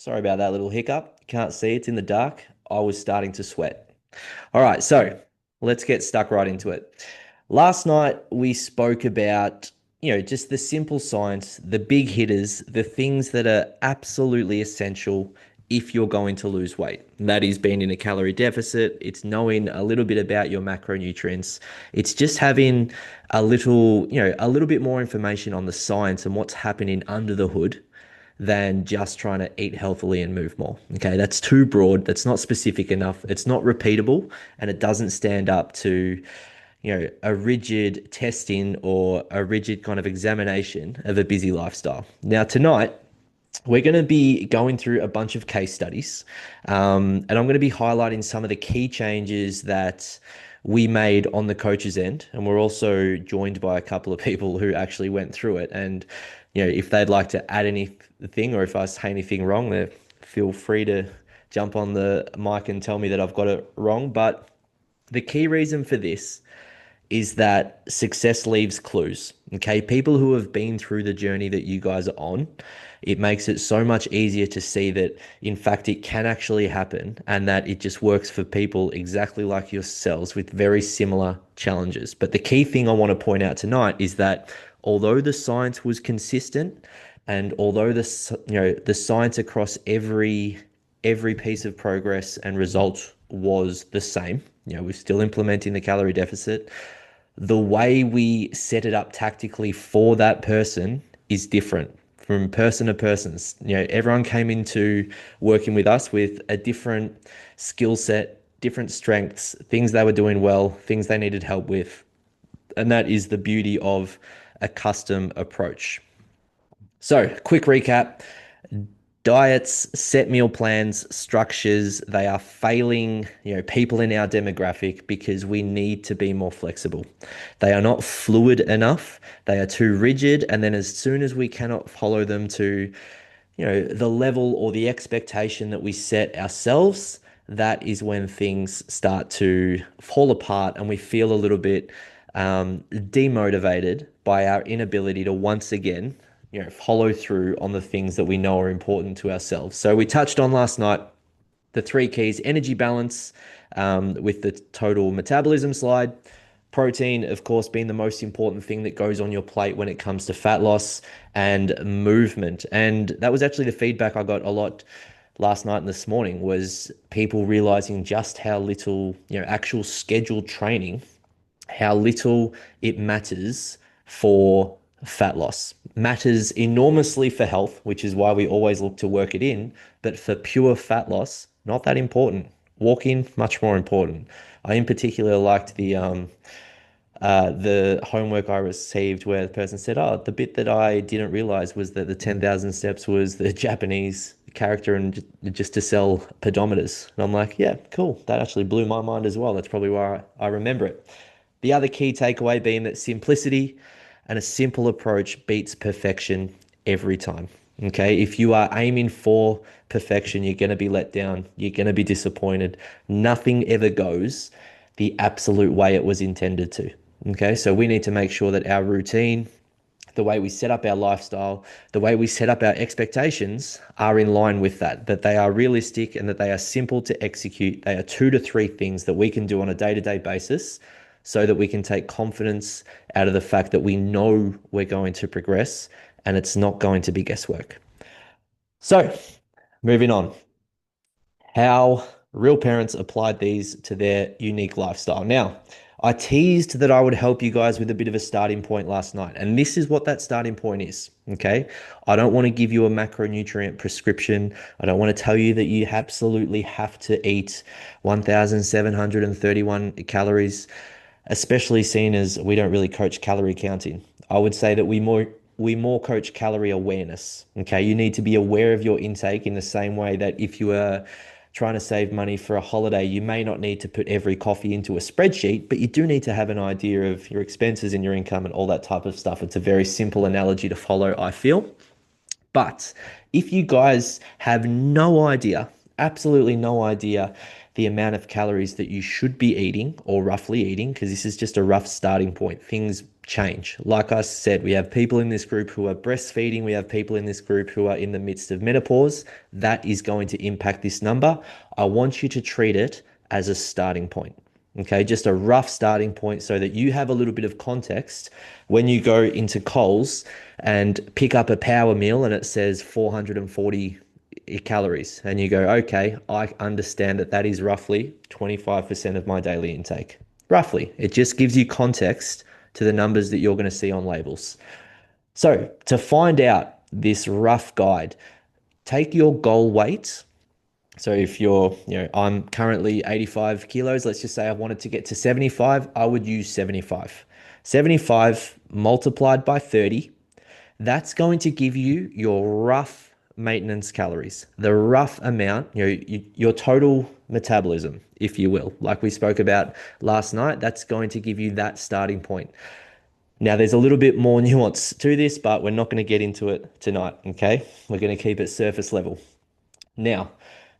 Sorry about that little hiccup. You can't see, it's in the dark. I was starting to sweat. All right, so let's get stuck right into it. Last night we spoke about, just the simple science, the big hitters, the things that are absolutely essential if you're going to lose weight. And that is being in a calorie deficit, it's knowing a little bit about your macronutrients. It's just having a little bit more information on the science and what's happening under the hood than just trying to eat healthily and move more. Okay, that's too broad. That's not specific enough. It's not repeatable, and it doesn't stand up to, a rigid testing or a rigid kind of examination of a busy lifestyle. Now, tonight, we're going to be going through a bunch of case studies, and I'm going to be highlighting some of the key changes that we made on the coach's end. And we're also joined by a couple of people who actually went through it. And, if they'd like to add anything or if I say anything wrong, then feel free to jump on the mic and tell me that I've got it wrong. But the key reason for this is that success leaves clues. Okay. People who have been through the journey that you guys are on, it makes it so much easier to see that, in fact, it can actually happen and that it just works for people exactly like yourselves with very similar challenges. But the key thing I want to point out tonight is that although the science was consistent and although the science across every piece of progress and result was the same, we're still implementing the calorie deficit, the way we set it up tactically for that person is different from person to person. Everyone came into working with us with a different skill set, different strengths, things they were doing well, things they needed help with. And that is the beauty of a custom approach. So, quick recap. Diets, set meal plans, structures, they are failing, people in our demographic because we need to be more flexible. They are not fluid enough. They are too rigid. And then as soon as we cannot follow them to, the level or the expectation that we set ourselves, that is when things start to fall apart and we feel a little bit demotivated by our inability to once again follow through on the things that we know are important to ourselves. So we touched on last night the three keys: energy balance, with the total metabolism slide, protein, of course, being the most important thing that goes on your plate when it comes to fat loss, and movement. And that was actually the feedback I got a lot last night and this morning, was people realizing just how little, actual scheduled training, how little it matters for fat loss. Matters enormously for health, which is why we always look to work it in. But for pure fat loss, not that important. Walk-in, much more important. I in particular liked the homework I received where the person said, "Oh, the bit that I didn't realize was that the 10,000 steps was the Japanese character and just to sell pedometers." And I'm like, yeah, cool. That actually blew my mind as well. That's probably why I remember it. The other key takeaway being that simplicity and a simple approach beats perfection every time. Okay. If you are aiming for perfection, you're going to be let down. You're going to be disappointed. Nothing ever goes the absolute way it was intended to. Okay. So we need to make sure that our routine, the way we set up our lifestyle, the way we set up our expectations are in line with that, that they are realistic and that they are simple to execute. They are 2 to 3 things that we can do on a day-to-day basis so that we can take confidence out of the fact that we know we're going to progress and it's not going to be guesswork. So, moving on, how real parents applied these to their unique lifestyle. Now, I teased that I would help you guys with a bit of a starting point last night, and this is what that starting point is, okay? I don't want to give you a macronutrient prescription. I don't want to tell you that you absolutely have to eat 1,731 calories, especially seeing as we don't really coach calorie counting. I would say that we more coach calorie awareness. Okay, you need to be aware of your intake in the same way that if you are trying to save money for a holiday, you may not need to put every coffee into a spreadsheet, but you do need to have an idea of your expenses and your income and all that type of stuff. It's a very simple analogy to follow, I feel. But if you guys have no idea, absolutely no idea the amount of calories that you should be eating or roughly eating, because this is just a rough starting point. Things change. Like I said, we have people in this group who are breastfeeding, we have people in this group who are in the midst of menopause. That is going to impact this number. I want you to treat it as a starting point. Okay, just a rough starting point so that you have a little bit of context when you go into Coles and pick up a power meal and it says 440 calories, and you go, okay, I understand that that is roughly 25% of my daily intake. Roughly, it just gives you context to the numbers that you're going to see on labels. So, to find out this rough guide, take your goal weight. So if I'm currently 85 kilos, let's just say I wanted to get to 75, I would use 75. 75 multiplied by 30, that's going to give you your rough maintenance calories, the rough amount, your total metabolism, if you will. Like we spoke about last night, that's going to give you that starting point. Now, there's a little bit more nuance to this, but we're not going to get into it tonight, okay? We're going to keep it surface level. Now,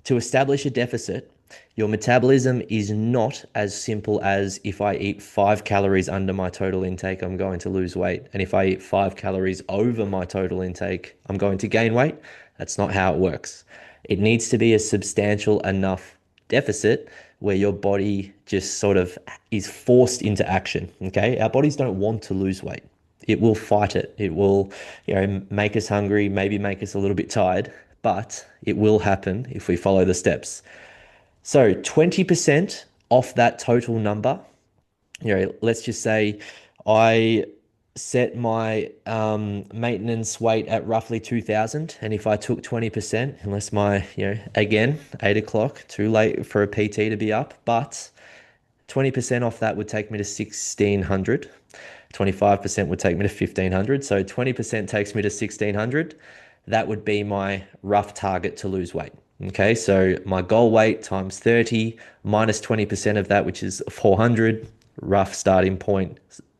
to establish a deficit, your metabolism is not as simple as if I eat 5 calories under my total intake, I'm going to lose weight. And if I eat 5 calories over my total intake, I'm going to gain weight. That's not how it works. It needs to be a substantial enough deficit where your body just sort of is forced into action. Okay. Our bodies don't want to lose weight. It will fight it. It will, make us hungry, maybe make us a little bit tired, but it will happen if we follow the steps. So 20% off that total number, let's just say I set my maintenance weight at roughly 2000. And if I took 20%, unless again, 8 o'clock, too late for a PT to be up, but 20% off that would take me to 1600. 25% would take me to 1500. So 20% takes me to 1600. That would be my rough target to lose weight. Okay, so my goal weight times 30 minus 20% of that, which is 400, rough starting point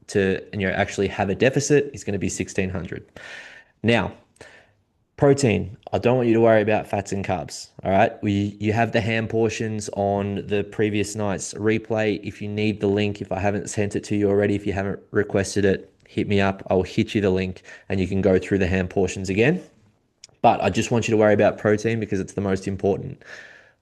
to actually have a deficit is going to be 1600. Now, protein. I don't want you to worry about fats and carbs. All right. You have the ham portions on the previous night's replay. If you need the link, if I haven't sent it to you already, if you haven't requested it, hit me up. I'll hit you the link and you can go through the ham portions again. But I just want you to worry about protein because it's the most important.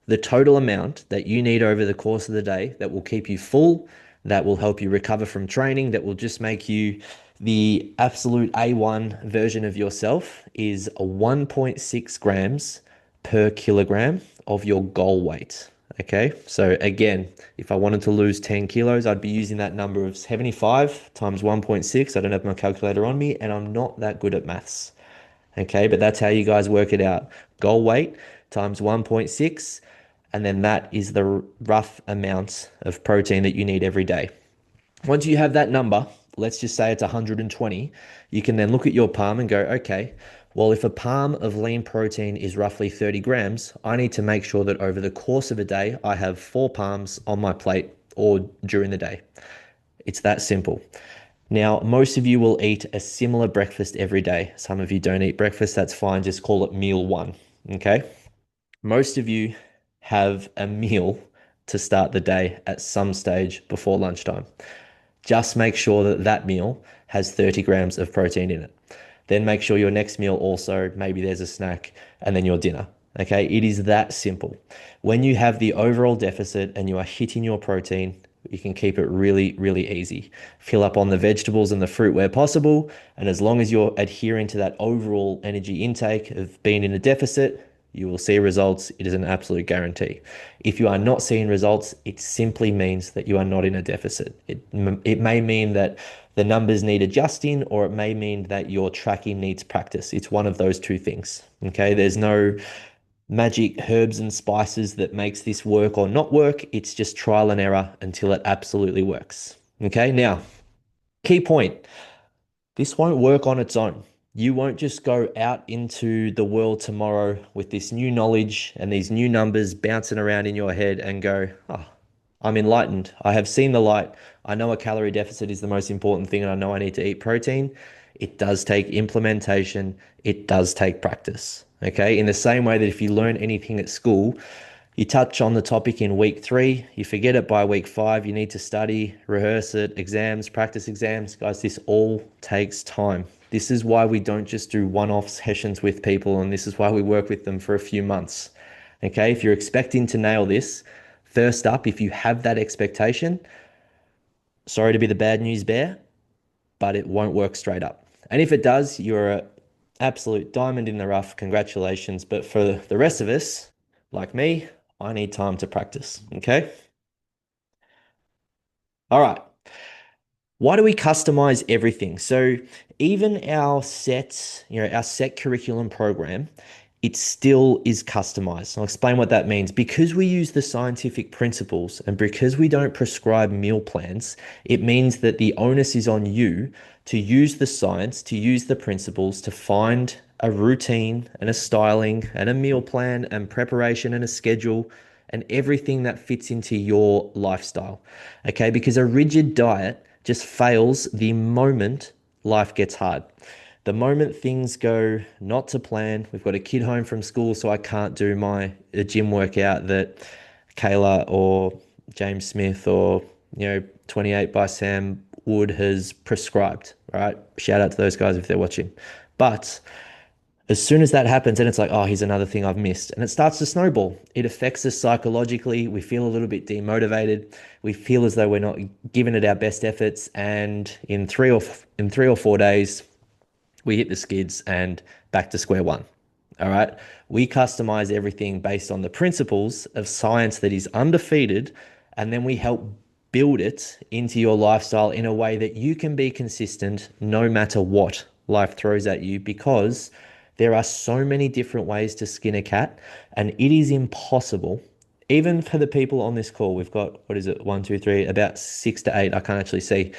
The total amount that you need over the course of the day that will keep you full, that will help you recover from training, that will just make you the absolute A1 version of yourself is 1.6 grams per kilogram of your goal weight. Okay, so again, if I wanted to lose 10 kilos, I'd be using that number of 75 times 1.6. I don't have my calculator on me and I'm not that good at maths. Okay, but that's how you guys work it out. Goal weight times 1.6, and then that is the rough amount of protein that you need every day. Once you have that number, let's just say it's 120, you can then look at your palm and go, okay, well, if a palm of lean protein is roughly 30 grams, I need to make sure that over the course of a day, I have 4 palms on my plate or during the day. It's that simple. Now, most of you will eat a similar breakfast every day. Some of you don't eat breakfast, that's fine. Just call it meal one, okay? Most of you have a meal to start the day at some stage before lunchtime. Just make sure that that meal has 30 grams of protein in it. Then make sure your next meal also, maybe there's a snack, and then your dinner. Okay, it is that simple. When you have the overall deficit and you are hitting your protein, you can keep it really, really easy. Fill up on the vegetables and the fruit where possible. And as long as you're adhering to that overall energy intake of being in a deficit, you will see results. It is an absolute guarantee. If you are not seeing results, it simply means that you are not in a deficit. It may mean that the numbers need adjusting, or it may mean that your tracking needs practice. It's one of those two things. Okay, there's no magic herbs and spices that makes this work or not work. It's just trial and error until it absolutely works. Okay, now, key point. This won't work on its own. You won't just go out into the world tomorrow with this new knowledge and these new numbers bouncing around in your head and go, oh, I'm enlightened. I have seen the light. I know a calorie deficit is the most important thing and I know I need to eat protein. It does take implementation. It does take practice. Okay. In the same way that if you learn anything at school, You touch on the topic in week three, you forget it by week five, you need to study, rehearse it, exams, practice exams. Guys, this all takes time. This is why we don't just do one-off sessions with people, and this is why we work with them for a few months. Okay, if you're expecting to nail this, first up, if you have that expectation, sorry to be the bad news bear, but it won't work straight up. And if it does, you're an absolute diamond in the rough. Congratulations. But for the rest of us, like me, I need time to practice. Okay. All right. Why do we customize everything? So even our set curriculum program, it still is customized. I'll explain what that means. Because we use the scientific principles and because we don't prescribe meal plans, it means that the onus is on you to use the science, to use the principles, to find a routine and a styling and a meal plan and preparation and a schedule and everything that fits into your lifestyle. Okay, because a rigid diet just fails the moment life gets hard. The moment things go not to plan, we've got a kid home from school, so I can't do my gym workout that Kayla or James Smith or 28 by Sam Wood has prescribed. Right? Shout out to those guys if they're watching. But as soon as that happens, and it's like, oh, here's another thing I've missed. And it starts to snowball. It affects us psychologically. We feel a little bit demotivated. We feel as though we're not giving it our best efforts. And in 3 or 4 days, we hit the skids and back to square one. All right. We customize everything based on the principles of science that is undefeated. And then we help build it into your lifestyle in a way that you can be consistent no matter what life throws at you, because there are so many different ways to skin a cat, and it is impossible. Even for the people on this call, we've got, what is it, one, two, three, about 6 to 8. I can't actually see.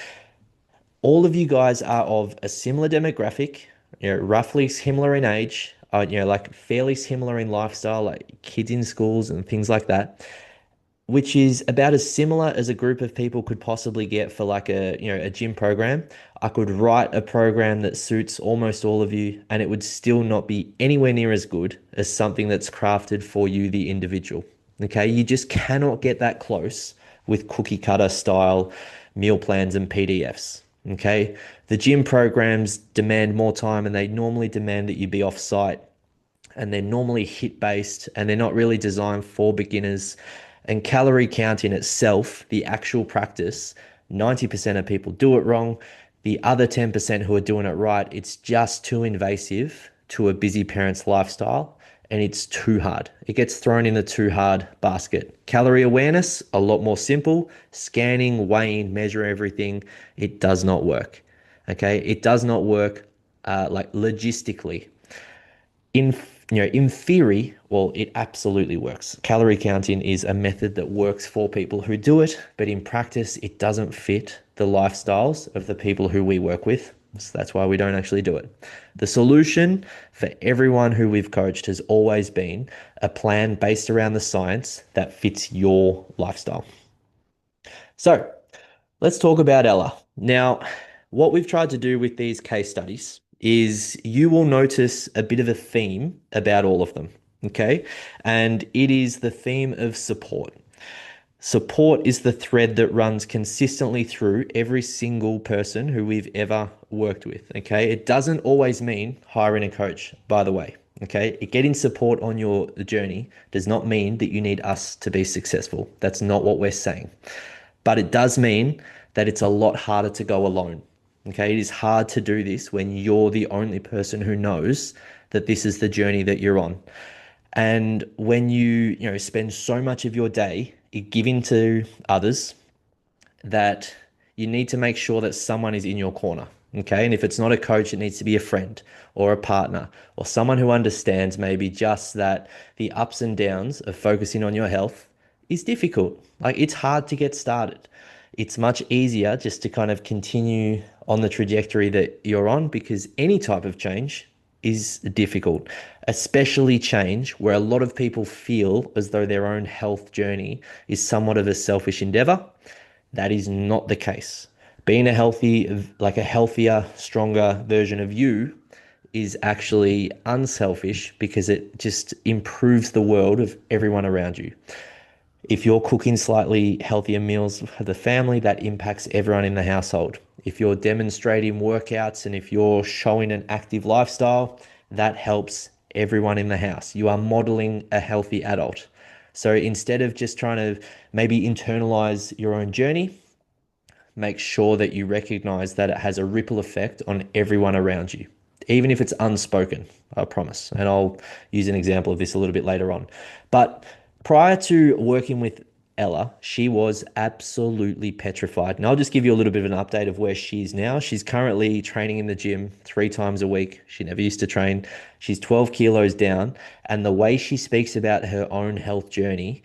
All of you guys are of a similar demographic, roughly similar in age, like fairly similar in lifestyle, like kids in schools and things like that, which is about as similar as a group of people could possibly get for like a gym program. I could write a program that suits almost all of you, and it would still not be anywhere near as good as something that's crafted for you, the individual. Okay, you just cannot get that close with cookie cutter style meal plans and PDFs. Okay, the gym programs demand more time, and they normally demand that you be off site, and they're normally hit based, and they're not really designed for beginners. And calorie count in itself, the actual practice, 90% of people do it wrong. The other 10% who are doing it right, it's just too invasive to a busy parent's lifestyle, and it's too hard. It gets thrown in the too hard basket. Calorie awareness, a lot more simple. Scanning, weighing, measure everything. It does not work. Okay, it does not work like logistically. In theory, well, it absolutely works. Calorie counting is a method that works for people who do it, but in practice, it doesn't fit the lifestyles of the people who we work with. So that's why we don't actually do it. The solution for everyone who we've coached has always been a plan based around the science that fits your lifestyle. So let's talk about Ella. Now, what we've tried to do with these case studies is you will notice a bit of a theme about all of them, okay? And it is the theme of support. Support is the thread that runs consistently through every single person who we've ever worked with, okay? It doesn't always mean hiring a coach, by the way, okay? Getting support on your journey does not mean that you need us to be successful. That's not what we're saying. But it does mean that it's a lot harder to go alone. Okay, it is hard to do this when you're the only person who knows that this is the journey that you're on. And when you spend so much of your day giving to others, that you need to make sure that someone is in your corner. Okay. And if it's not a coach, it needs to be a friend or a partner or someone who understands maybe just that the ups and downs of focusing on your health is difficult. Like it's hard to get started. It's much easier just to kind of continue on the trajectory that you're on, because any type of change is difficult, especially change where a lot of people feel as though their own health journey is somewhat of a selfish endeavor. That is not the case. Being a healthier, stronger version of you is actually unselfish because it just improves the world of everyone around you. If you're cooking slightly healthier meals for the family, that impacts everyone in the household. If you're demonstrating workouts and if you're showing an active lifestyle, that helps everyone in the house. You are modeling a healthy adult. So instead of just trying to maybe internalize your own journey, make sure that you recognize that it has a ripple effect on everyone around you, even if it's unspoken, I promise. And I'll use an example of this a little bit later on. But prior to working with Ella, she was absolutely petrified. And I'll just give you a little bit of an update of where she is now. She's currently training in the gym 3 times a week. She never used to train. She's 12 kilos down. And the way she speaks about her own health journey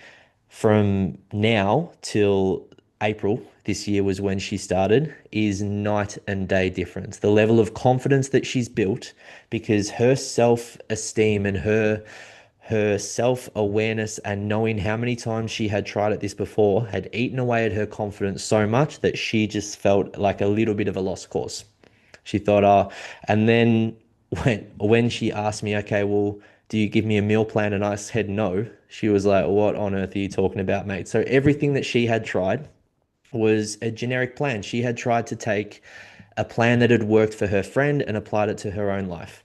from now till April this year was when she started, is night and day difference. The level of confidence that she's built because her self-esteem and her self-awareness and knowing how many times she had tried at this before had eaten away at her confidence so much that she just felt like a little bit of a lost cause. She thought, oh, and then when she asked me, okay, well, do you give me a meal plan? And I said no. She was like, what on earth are you talking about, mate? So everything that she had tried was a generic plan. She had tried to take a plan that had worked for her friend and applied it to her own life.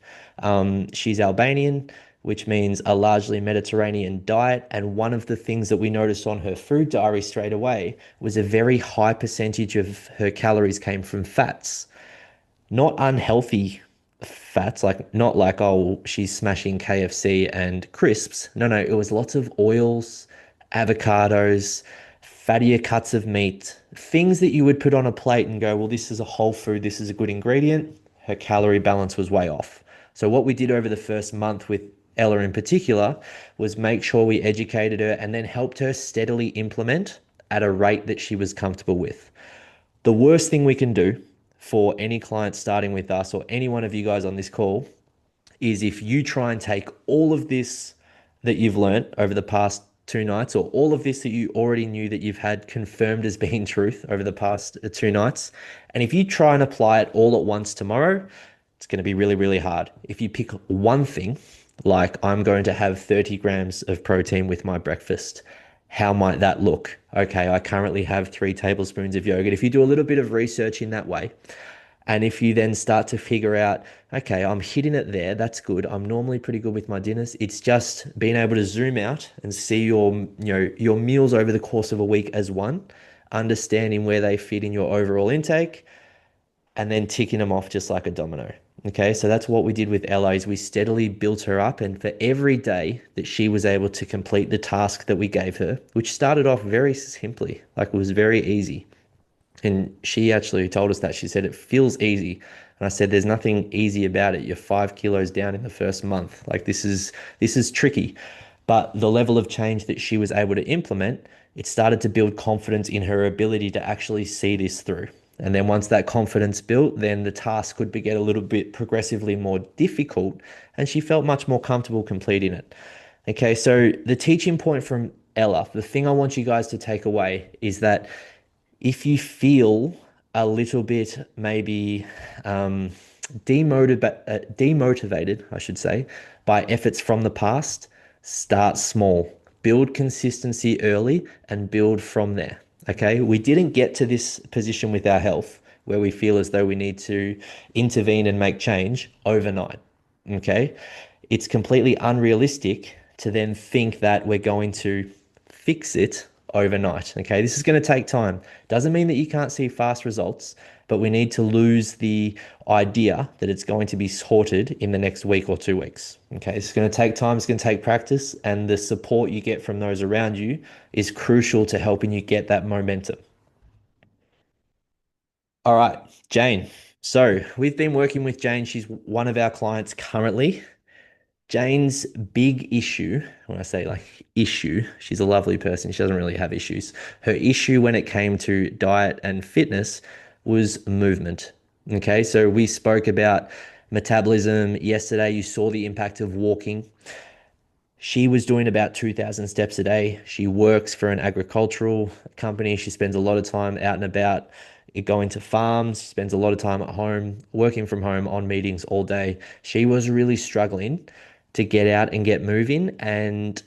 She's Albanian, which means a largely Mediterranean diet. And one of the things that we noticed on her food diary straight away was a very high percentage of her calories came from fats, not unhealthy fats, like not like, oh, she's smashing KFC and crisps. No, no, it was lots of oils, avocados, fattier cuts of meat, things that you would put on a plate and go, well, this is a whole food, this is a good ingredient. Her calorie balance was way off. So what we did over the first month with Ella in particular was make sure we educated her and then helped her steadily implement at a rate that she was comfortable with. The worst thing we can do for any client starting with us or any one of you guys on this call is if you try and take all of this that you've learned over the past 2 nights, or all of this that you already knew that you've had confirmed as being truth over the past 2 nights, and if you try and apply it all at once tomorrow, it's going to be really, really hard. If you pick one thing, like I'm going to have 30 grams of protein with my breakfast, how might that look? Okay, I currently have 3 tablespoons of yogurt. If you do a little bit of research in that way, and if you then start to figure out, okay, I'm hitting it there, that's good. I'm normally pretty good with my dinners. It's just being able to zoom out and see your meals over the course of a week as one, understanding where they fit in your overall intake, and then ticking them off just like a domino. Okay, so that's what we did with Ella is we steadily built her up, and for every day that she was able to complete the task that we gave her, which started off very simply, like it was very easy. And she actually told us that. She said it feels easy. And I said, there's nothing easy about it. You're 5 kilos down in the first month. Like this is tricky. But the level of change that she was able to implement, it started to build confidence in her ability to actually see this through. And then once that confidence built, then the task could get a little bit progressively more difficult, and she felt much more comfortable completing it. Okay, so the teaching point from Ella, the thing I want you guys to take away is that if you feel a little bit maybe demotivated, I should say, by efforts from the past, start small. Build consistency early and build from there. Okay, we didn't get to this position with our health where we feel as though we need to intervene and make change overnight. Okay, it's completely unrealistic to then think that we're going to fix it overnight. Okay, this is going to take time. Doesn't mean that you can't see fast results, but we need to lose the idea that it's going to be sorted in the next week or 2 weeks. Okay, it's going to take time, it's going to take practice, and the support you get from those around you is crucial to helping you get that momentum. All right, Jane. So we've been working with Jane. She's one of our clients currently. Jane's big issue, when I say like issue, she's a lovely person. She doesn't really have issues. Her issue when it came to diet and fitness was movement. Okay, so we spoke about metabolism yesterday. You saw the impact of walking. She was doing about 2,000 steps a day. She works for an agricultural company. She spends a lot of time out and about, going to farms. She spends a lot of time at home, working from home on meetings all day. She was really struggling to get out and get moving. And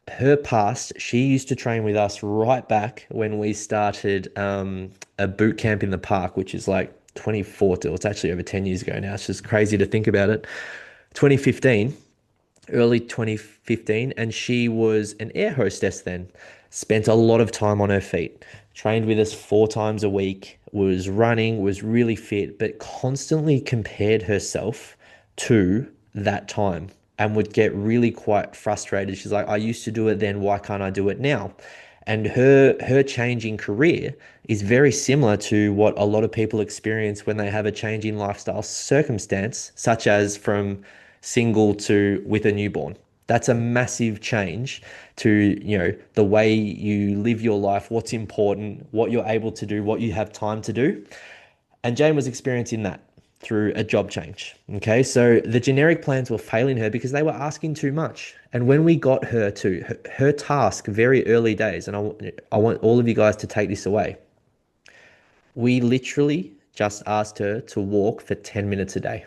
her past, she used to train with us right back when we started a boot camp in the park, which is like 2014. It's actually over 10 years ago now. It's just crazy to think about it. 2015, early 2015, and she was an air hostess then. Spent a lot of time on her feet, trained with us 4 times a week, was running, was really fit, but constantly compared herself to that time and would get really quite frustrated. She's like, I used to do it then, why can't I do it now? And her changing career is very similar to what a lot of people experience when they have a change in lifestyle circumstance, such as from single to with a newborn. That's a massive change to, the way you live your life, what's important, what you're able to do, what you have time to do. And Jane was experiencing that through a job change. Okay, so the generic plans were failing her because they were asking too much. And when we got her to her task very early days, and I want all of you guys to take this away, we literally just asked her to walk for 10 minutes a day.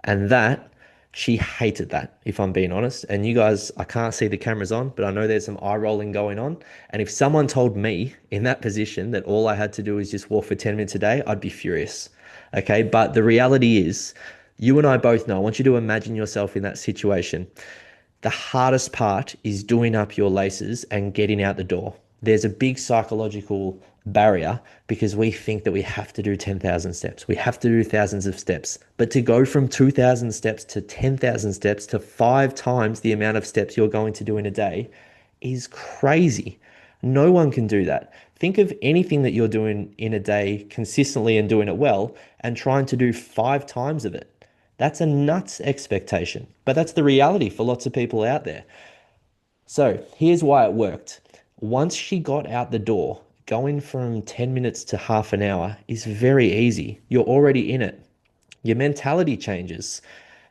And that, she hated that, if I'm being honest. And you guys, I can't see the cameras on, but I know there's some eye rolling going on. And if someone told me in that position that all I had to do is just walk for 10 minutes a day, I'd be furious. Okay. But the reality is, you and I both know, I want you to imagine yourself in that situation. The hardest part is doing up your laces and getting out the door. There's a big psychological barrier because we think that we have to do 10,000 steps. We have to do thousands of steps. But to go from 2,000 steps to 10,000 steps to 5 times the amount of steps you're going to do in a day is crazy. No one can do that. Think of anything that you're doing in a day consistently and doing it well and trying to do 5 times of it. That's a nuts expectation, but that's the reality for lots of people out there. So here's why it worked. Once she got out the door, going from 10 minutes to half an hour is very easy. You're already in it. Your mentality changes.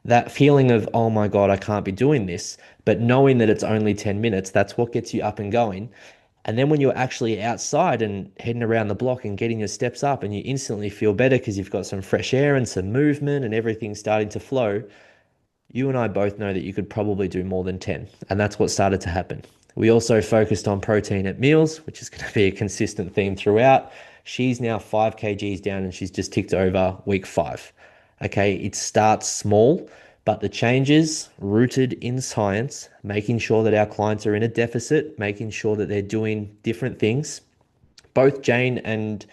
That feeling of, oh my God, I can't be doing this, but knowing that it's only 10 minutes, that's what gets you up and going. And then when you're actually outside and heading around the block and getting your steps up, and you instantly feel better because you've got some fresh air and some movement and everything's starting to flow, you and I both know that you could probably do more than 10. And that's what started to happen. We also focused on protein at meals, which is going to be a consistent theme throughout. She's now 5 kgs down and she's just ticked over week 5. Okay, it starts small, but the changes rooted in science, making sure that our clients are in a deficit, making sure that they're doing different things. Both Jane and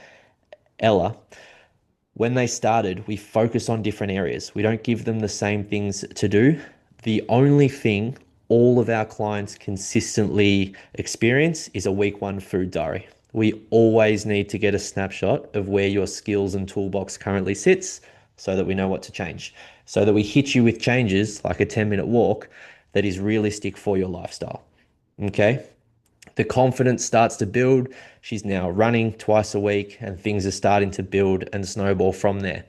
Ella, when they started, we focus on different areas. We don't give them the same things to do. The only thing all of our clients consistently experience is a week 1 food diary. We always need to get a snapshot of where your skills and toolbox currently sits so that we know what to change, so that we hit you with changes like a 10-minute walk that is realistic for your lifestyle. Okay. The confidence starts to build. She's now running twice a week and things are starting to build and snowball from there.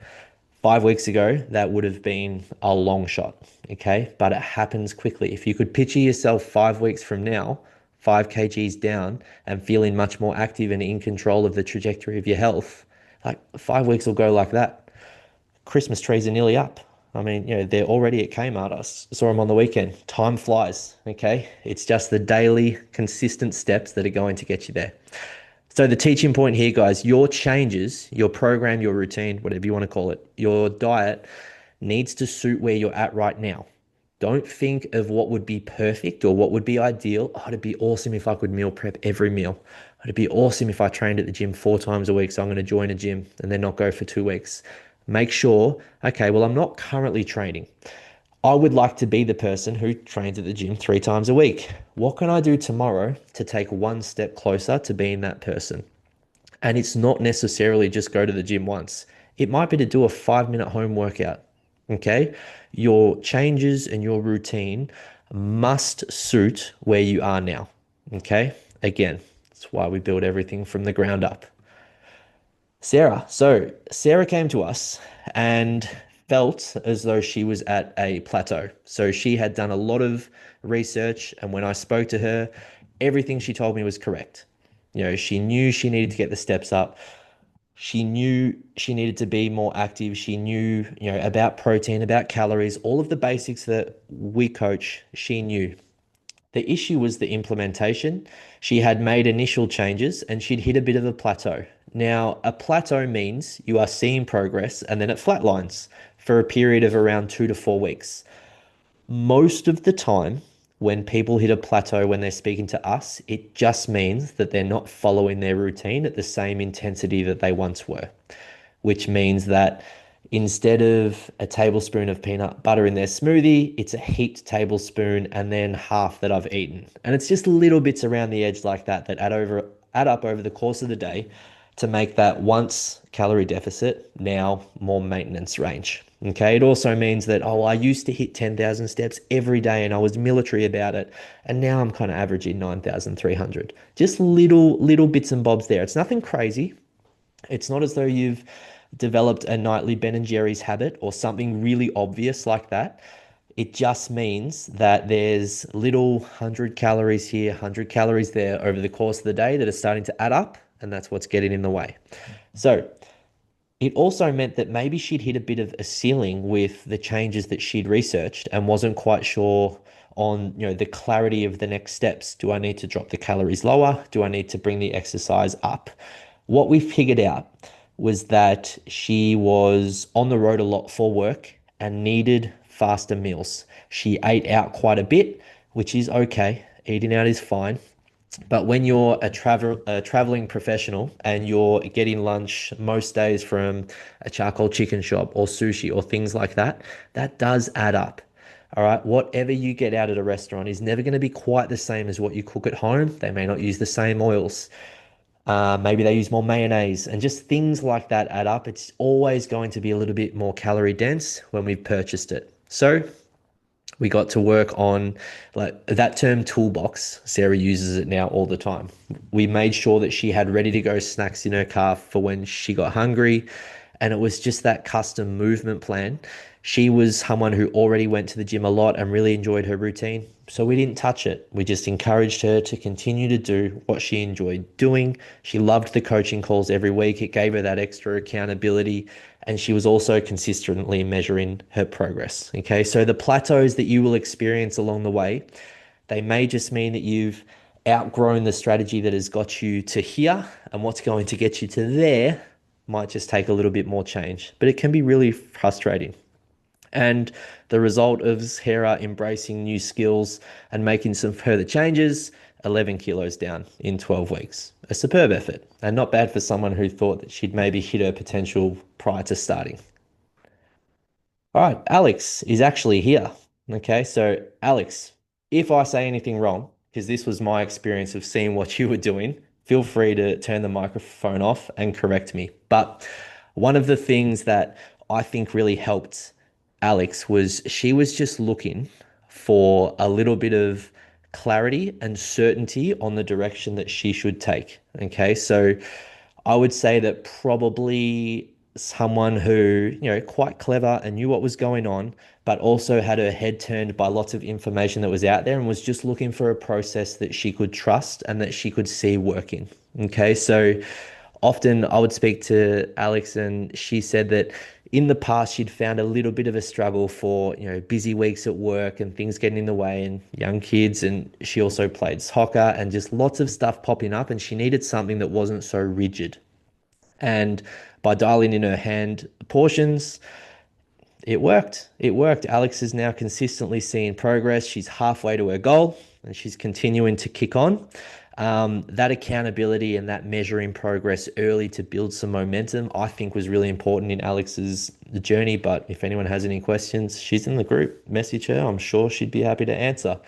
5 weeks ago, that would have been a long shot, okay? But it happens quickly. If you could picture yourself 5 weeks from now, 5 kgs down and feeling much more active and in control of the trajectory of your health, like 5 weeks will go like that. Christmas trees are nearly up. I mean, they're already at Kmart. I saw them on the weekend. Time flies, okay? It's just the daily, consistent steps that are going to get you there. So the teaching point here, guys, your changes, your program, your routine, whatever you want to call it, your diet needs to suit where you're at right now. Don't think of what would be perfect or what would be ideal. Oh, it'd be awesome if I could meal prep every meal. It'd be awesome if I trained at the gym 4 times a week, so I'm going to join a gym and then not go for 2 weeks. Make sure, okay, well, I'm not currently training. I would like to be the person who trains at the gym 3 times a week. What can I do tomorrow to take one step closer to being that person? And it's not necessarily just go to the gym once. It might be to do a 5-minute home workout. Okay. Your changes and your routine must suit where you are now. Okay. Again, that's why we build everything from the ground up. Sarah. So Sarah came to us and felt as though she was at a plateau. So she had done a lot of research, and when I spoke to her, everything she told me was correct. She knew she needed to get the steps up. She knew she needed to be more active. She knew, about protein, about calories, all of the basics that we coach, she knew. The issue was the implementation. She had made initial changes and she'd hit a bit of a plateau. Now, a plateau means you are seeing progress and then it flatlines for a period of around 2 to 4 weeks. Most of the time, when people hit a plateau when they're speaking to us, it just means that they're not following their routine at the same intensity that they once were, which means that instead of a tablespoon of peanut butter in their smoothie, it's a heaped tablespoon and then half that I've eaten. And it's just little bits around the edge like that that add up over the course of the day to make that once calorie deficit now more maintenance range. Okay, it also means that, oh, I used to hit 10,000 steps every day and I was military about it. And now I'm kind of averaging 9,300. Just little bits and bobs there. It's nothing crazy. It's not as though you've developed a nightly Ben and Jerry's habit or something really obvious like that. It just means that there's little 100 calories here, 100 calories there over the course of the day that are starting to add up, and that's what's getting in the way. So it also meant that maybe she'd hit a bit of a ceiling with the changes that she'd researched and wasn't quite sure on, the clarity of the next steps. Do I need to drop the calories lower? Do I need to bring the exercise up? What we figured out was that she was on the road a lot for work and needed faster meals. She ate out quite a bit, which is okay. Eating out is fine. But when you're a traveling professional and you're getting lunch most days from a charcoal chicken shop or sushi or things like that, that does add up. All right. Whatever you get out at a restaurant is never going to be quite the same as what you cook at home. They may not use the same oils. Maybe they use more mayonnaise and just things like that add up. It's always going to be a little bit more calorie dense when we've purchased it. So we got to work on, like, that term toolbox. Sarah uses it now all the time. We made sure that she had ready to go snacks in her car for when she got hungry. And it was just that custom movement plan. She was someone who already went to the gym a lot and really enjoyed her routine. So we didn't touch it. We just encouraged her to continue to do what she enjoyed doing. She loved the coaching calls every week. It gave her that extra accountability. And she was also consistently measuring her progress. Okay. So the plateaus that you will experience along the way, they may just mean that you've outgrown the strategy that has got you to here, and what's going to get you to there might just take a little bit more change, but it can be really frustrating. And the result of Hera embracing new skills and making some further changes, 11 kilos down in 12 weeks. A superb effort, and not bad for someone who thought that she'd maybe hit her potential prior to starting. All right, Alex is actually here. Okay, so Alex, if I say anything wrong, because this was my experience of seeing what you were doing, feel free to turn the microphone off and correct me. But one of the things that I think really helped Alex was she was just looking for a little bit of clarity and certainty on the direction that she should take. Okay, so I would say that probably someone who, quite clever and knew what was going on, but also had her head turned by lots of information that was out there and was just looking for a process that she could trust and that she could see working. Okay, so often I would speak to Alex and she said that in the past she'd found a little bit of a struggle for, busy weeks at work and things getting in the way and young kids. And she also played soccer and just lots of stuff popping up. And she needed something that wasn't so rigid. And by dialing in her hand portions, it worked. It worked. Alex is now consistently seeing progress. She's halfway to her goal and she's continuing to kick on. That accountability and that measuring progress early to build some momentum, I think was really important in Alex's journey. But if anyone has any questions, she's in the group. Message her. I'm sure she'd be happy to answer.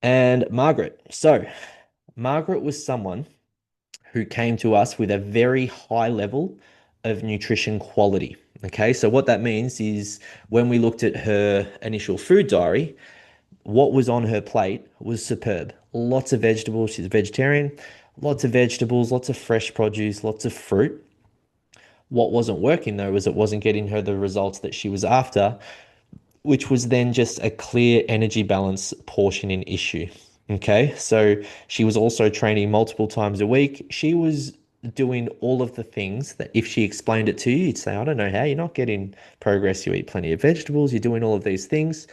And Margaret. So, Margaret was someone who came to us with a very high level of nutrition quality. Okay, so what that means is when we looked at her initial food diary, what was on her plate was superb. Lots of vegetables. She's a vegetarian. Lots of vegetables, lots of fresh produce, lots of fruit. What wasn't working though was it wasn't getting her the results that she was after, which was then just a clear energy balance portioning issue. Okay, so she was also training multiple times a week. She was doing all of the things that if she explained it to you, you'd say, I don't know how, you're not getting progress. You eat plenty of vegetables, you're doing all of these things.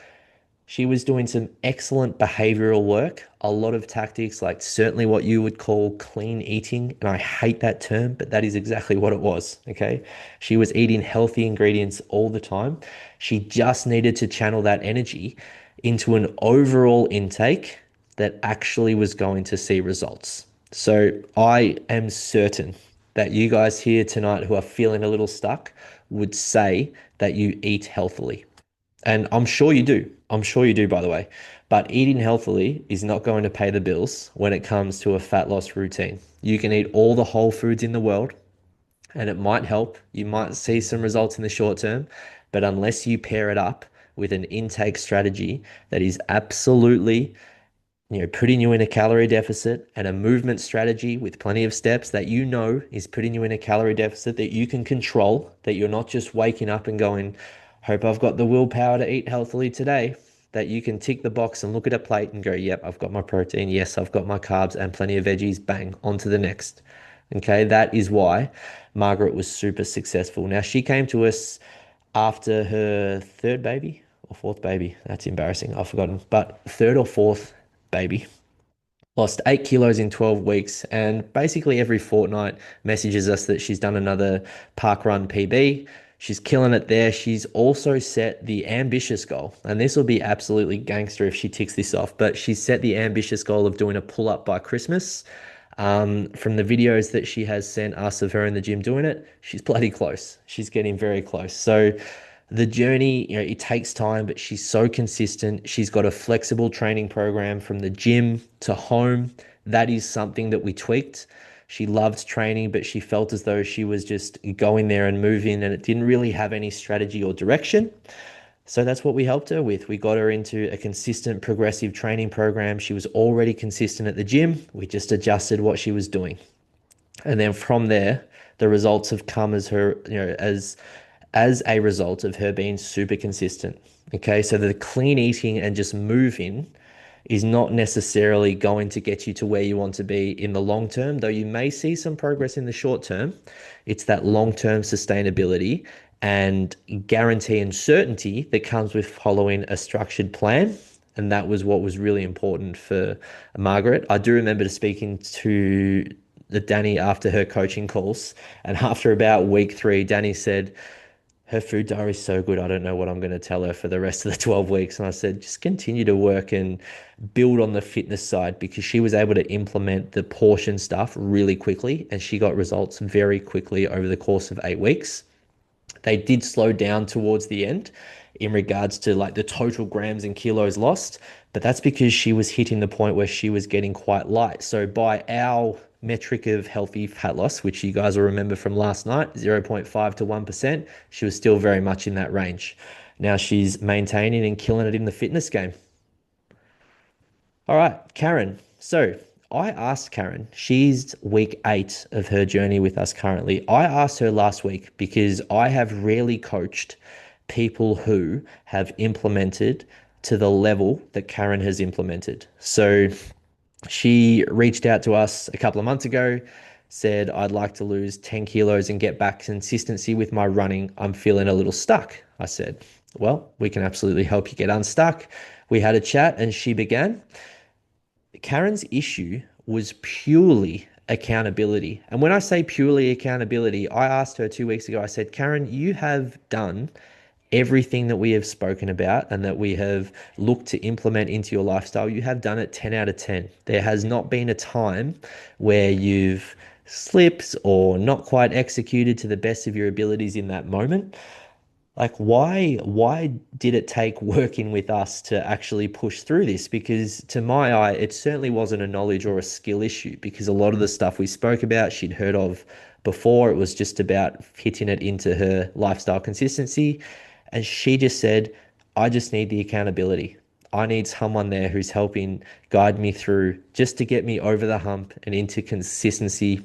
She was doing some excellent behavioral work, a lot of tactics, like certainly what you would call clean eating. And I hate that term, but that is exactly what it was. Okay. She was eating healthy ingredients all the time. She just needed to channel that energy into an overall intake that actually was going to see results. So I am certain that you guys here tonight who are feeling a little stuck would say that you eat healthily. And I'm sure you do. I'm sure you do, by the way. But eating healthily is not going to pay the bills when it comes to a fat loss routine. You can eat all the whole foods in the world and it might help. You might see some results in the short term, but unless you pair it up with an intake strategy that is absolutely putting you in a calorie deficit and a movement strategy with plenty of steps that you know is putting you in a calorie deficit that you can control, that you're not just waking up and going, hope I've got the willpower to eat healthily today, that you can tick the box and look at a plate and go, yep, I've got my protein. Yes, I've got my carbs and plenty of veggies. Bang, on to the next. Okay, that is why Margaret was super successful. Now, she came to us after her third baby or fourth baby. That's embarrassing. I've forgotten, but third or fourth baby. Lost 8 kilos in 12 weeks, and basically every fortnight messages us that she's done another park run PB. She's killing it there. She's also set the ambitious goal, and this will be absolutely gangster if she ticks this off, but she's set the ambitious goal of doing a pull up by Christmas. From the videos that she has sent us of her in the gym doing it, she's bloody close. She's getting very close. So the journey, it takes time, but she's so consistent. She's got a flexible training program from the gym to home. That is something that we tweaked. She loved training, but she felt as though she was just going there and moving, and it didn't really have any strategy or direction. So that's what we helped her with. We got her into a consistent progressive training program. She was already consistent at the gym. We just adjusted what she was doing. And then from there, the results have come as her, as a result of her being super consistent. Okay, so the clean eating and just moving is not necessarily going to get you to where you want to be in the long term, though you may see some progress in the short term. It's that long term sustainability and guarantee and certainty that comes with following a structured plan. And that was what was really important for Margaret. I do remember speaking to the Danny after her coaching calls, and after about week 3, Danny said, her food diary is so good. I don't know what I'm going to tell her for the rest of the 12 weeks. And I said, just continue to work and build on the fitness side, because she was able to implement the portion stuff really quickly and she got results very quickly over the course of 8 weeks. They did slow down towards the end in regards to like the total grams and kilos lost, but that's because she was hitting the point where she was getting quite light. So by our metric of healthy fat loss, which you guys will remember from last night, 0.5 to 1%, she was still very much in that range. Now she's maintaining and killing it in the fitness game. All right, Karen. So I asked Karen, she's week 8 of her journey with us currently. I asked her last week because I have rarely coached people who have implemented to the level that Karen has implemented. So she reached out to us a couple of months ago, said, I'd like to lose 10 kilos and get back consistency with my running. I'm feeling a little stuck. I said, well, we can absolutely help you get unstuck. We had a chat and she began. Karen's issue was purely accountability. And when I say purely accountability, I asked her 2 weeks ago, I said, Karen, you have done everything that we have spoken about and that we have looked to implement into your lifestyle. You have done it 10 out of 10. There has not been a time where you've slipped or not quite executed to the best of your abilities in that moment. Like, why did it take working with us to actually push through this? Because to my eye, it certainly wasn't a knowledge or a skill issue, because a lot of the stuff we spoke about she'd heard of before. It was just about fitting it into her lifestyle consistency. And she just said, I just need the accountability. I need someone there who's helping guide me through just to get me over the hump and into consistency.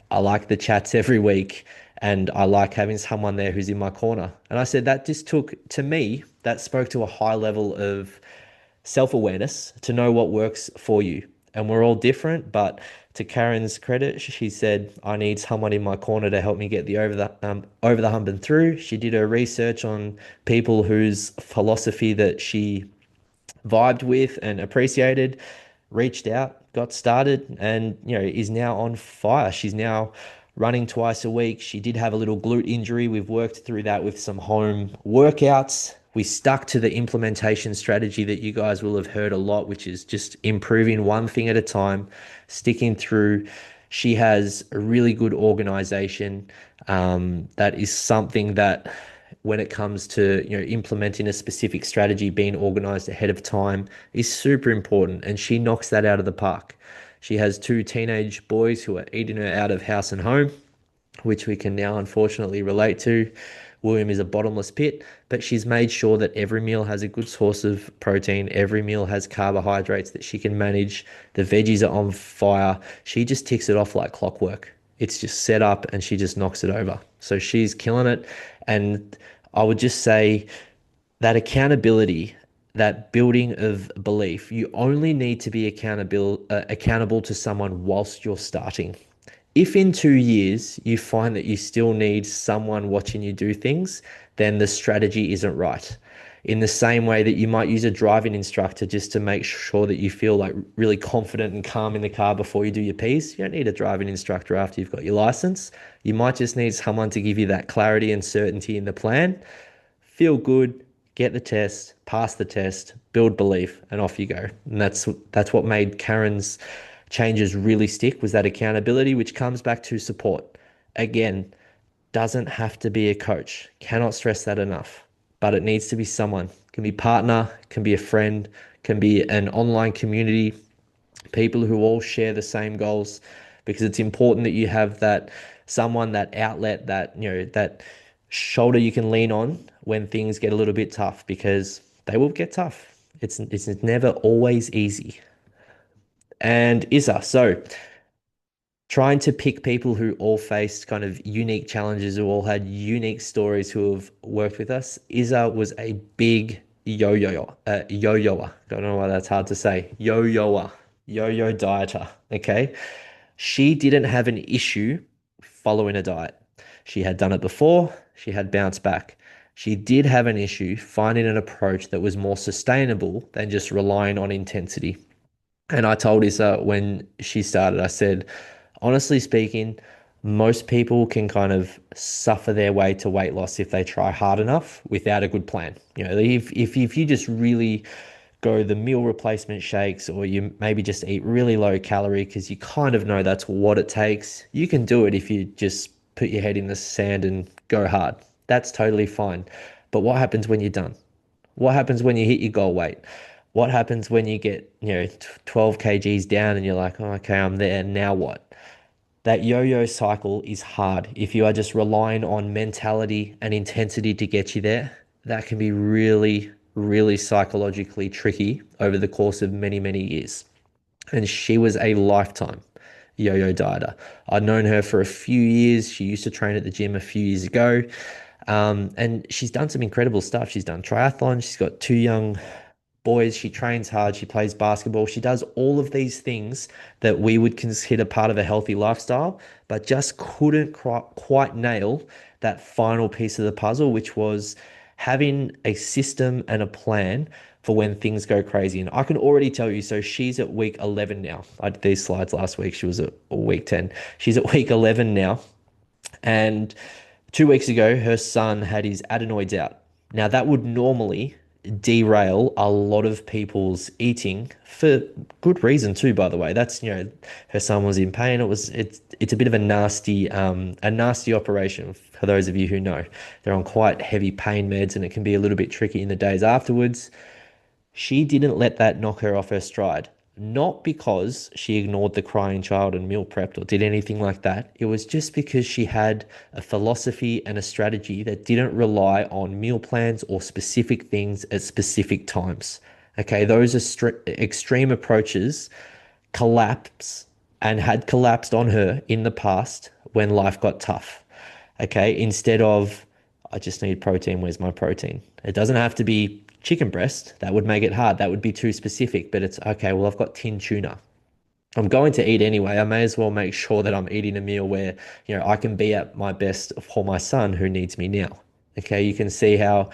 I like the chats every week and I like having someone there who's in my corner. And I said that just took, to me, that spoke to a high level of self-awareness to know what works for you. And we're all different, but to Karen's credit, she said, "I need someone in my corner to help me get the over the hump and through." She did her research on people whose philosophy that she vibed with and appreciated, reached out, got started, and is now on fire. She's now running twice a week. She did have a little glute injury. We've worked through that with some home workouts. We stuck to the implementation strategy that you guys will have heard a lot, which is just improving one thing at a time, sticking through. She has a really good organization. That is something that when it comes to implementing a specific strategy, being organized ahead of time is super important, and she knocks that out of the park. She has two teenage boys who are eating her out of house and home, which we can now unfortunately relate to. William is a bottomless pit, but she's made sure that every meal has a good source of protein. Every meal has carbohydrates that she can manage. The veggies are on fire. She just ticks it off like clockwork. It's just set up and she just knocks it over. So she's killing it. And I would just say that accountability, that building of belief, you only need to be accountable to someone whilst you're starting. If in 2 years you find that you still need someone watching you do things, then the strategy isn't right. In the same way that you might use a driving instructor just to make sure that you feel like really confident and calm in the car before you do your P's, you don't need a driving instructor after you've got your license. You might just need someone to give you that clarity and certainty in the plan. Feel good, get the test, pass the test, build belief, and off you go. And that's what made Karen's changes really stick, was that accountability, which comes back to support. Again, doesn't have to be a coach. Cannot stress that enough. But it needs to be someone. Can be partner, can be a friend, can be an online community, people who all share the same goals, because it's important that you have that someone, that outlet, that that shoulder you can lean on when things get a little bit tough, because they will get tough. It's never always easy. And Isa, so trying to pick people who all faced kind of unique challenges, who all had unique stories, who have worked with us. Isa was a big yo-yoer. Don't know why that's hard to say. Yo-yoer, yo-yo dieter. Okay. She didn't have an issue following a diet. She had done it before, she had bounced back. She did have an issue finding an approach that was more sustainable than just relying on intensity. And I told Issa when she started, I said, honestly speaking, most people can kind of suffer their way to weight loss if they try hard enough without a good plan. If you just really go the meal replacement shakes, or you maybe just eat really low calorie because you kind of know that's what it takes, you can do it if you just put your head in the sand and go hard. That's totally fine. But what happens when you're done? What happens when you hit your goal weight? What happens when you get, 12 kgs down and you're like, oh, okay, I'm there. Now what? That yo-yo cycle is hard. If you are just relying on mentality and intensity to get you there, that can be really, really psychologically tricky over the course of many, many years. And she was a lifetime yo-yo dieter. I'd known her for a few years. She used to train at the gym a few years ago. And she's done some incredible stuff. She's done triathlon. She's got two young boys. She trains hard. She plays basketball. She does all of these things that we would consider part of a healthy lifestyle, but just couldn't quite nail that final piece of the puzzle, which was having a system and a plan for when things go crazy. And I can already tell you, so she's at week 11 now. I did these slides last week. She was at week 10. She's at week 11 now. And 2 weeks ago, her son had his adenoids out. Now, that would normally derail a lot of people's eating for good reason too, by the way. That's, her son was in pain. It's a bit of a nasty operation for those of you who know. They're on quite heavy pain meds and it can be a little bit tricky in the days afterwards. She didn't let that knock her off her stride. Not because she ignored the crying child and meal prepped or did anything like that. It was just because she had a philosophy and a strategy that didn't rely on meal plans or specific things at specific times. Okay, those are extreme approaches collapse and had collapsed on her in the past when life got tough. Okay, instead of, I just need protein, where's my protein? It doesn't have to be chicken breast. That would make it hard. That would be too specific, but it's okay. Well, I've got tin tuna. I'm going to eat anyway. I may as well make sure that I'm eating a meal where, I can be at my best for my son who needs me now. Okay, you can see how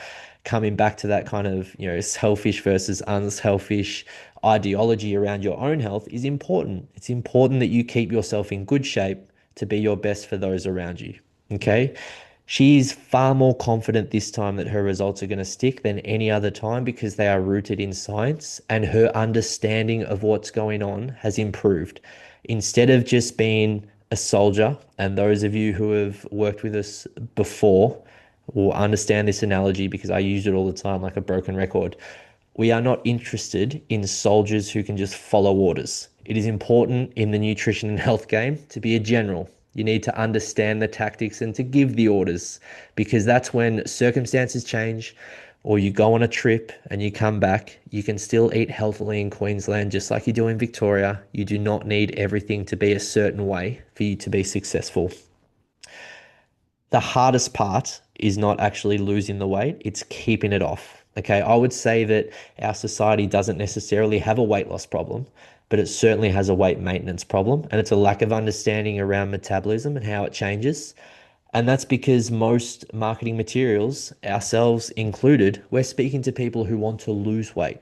coming back to that kind of, selfish versus unselfish ideology around your own health is important. It's important that you keep yourself in good shape to be your best for those around you. Okay. She's far more confident this time that her results are going to stick than any other time because they are rooted in science and her understanding of what's going on has improved. Instead of just being a soldier, and those of you who have worked with us before will understand this analogy because I use it all the time like a broken record. We are not interested in soldiers who can just follow orders. It is important in the nutrition and health game to be a general. You need to understand the tactics and to give the orders because that's when circumstances change or you go on a trip and you come back, you can still eat healthily in Queensland just like you do in Victoria. You do not need everything to be a certain way for you to be successful. The hardest part is not actually losing the weight, it's keeping it off. Okay, I would say that our society doesn't necessarily have a weight loss problem, but it certainly has a weight maintenance problem. And it's a lack of understanding around metabolism and how it changes. And that's because most marketing materials, ourselves included, we're speaking to people who want to lose weight,